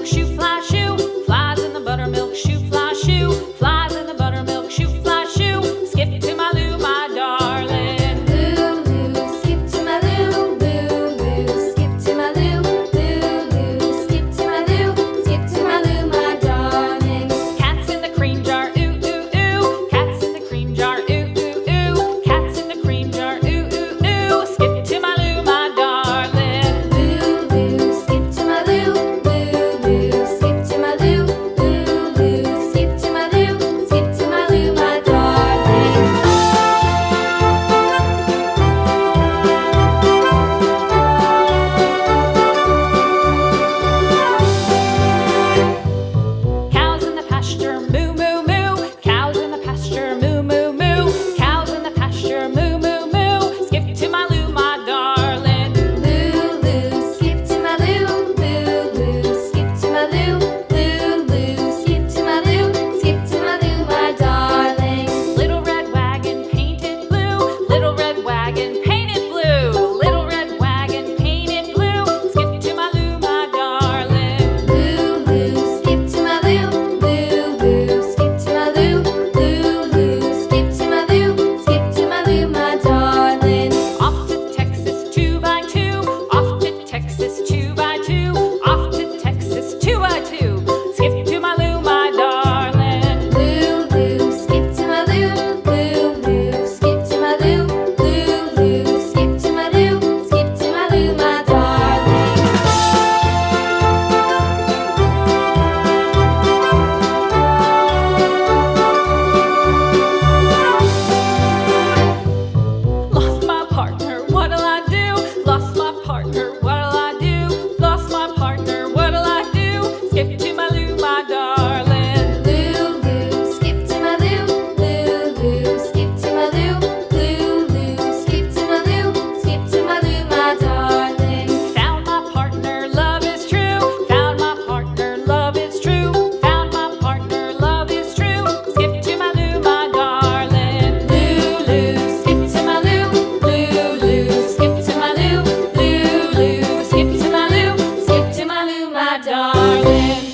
buttermilk shoe, fly shoe. Flies in the buttermilk shoe, fly shoe. Flies in the buttermilk shoe, fly shoe. Skip to my Lou, my darling. Lou, skip to my Lou, Lou, skip to my Lou, Lou, skip to my Lou, skip to my Lou, my darling. Cats in the cream jar, ooh, ooh, ooh. Cats in the cream jar, ooh, ooh, ooh. Cats in the cream jar, ooh, ooh, ooh. Skip to my Lou, my darling. Lou, skip to my Lou, Lou, skip to my Lou, Lou, skip to my Lou, skip to my Lou, my darling. Cows in the pasture, moo, moo, moo. Cows in the pasture, moo, moo, moo. Cows in the pasture, moo, moo, moo. Skip to my Lou, my darling. Lou, skip to my Lou, Lou, skip to my Lou, Lou, skip to my Lou, skip to my Lou, my darling. Little red wagon painted blue. Little red wagon painted blue. Little red wagon painted blue. Skip to my Lou, my darling. Lou, skip to my Lou, Lou, skip to my Lou, Lou, skip to my Lou, skip to my Lou, my darling. Off to Texas 2x2. Off to Texas 2x2. Off to Texas 2x2. Skip to my Lou, my darling. Lou, skip to my Lou, Lou, skip to my Lou, Lou, skip to my Lou, skip to my Lou, my darling. Lost my partner, what'll I do? Lost my partner, what'll I do? Lost my partner, what'll I do? Skip to my Lou, my darling. Lou, skip to my Lou, Lou, skip to my Lou, Lou, skip to my Lou, skip to my Lou, my darling. Found my partner, love is true. Found my partner, love is true. Found my partner, love is true. Skip to my Lou, my darling. Lou, skip to my Lou, Lou, skip to my Lou, Lou, skip to my Lou, skip to my Lou, my darling.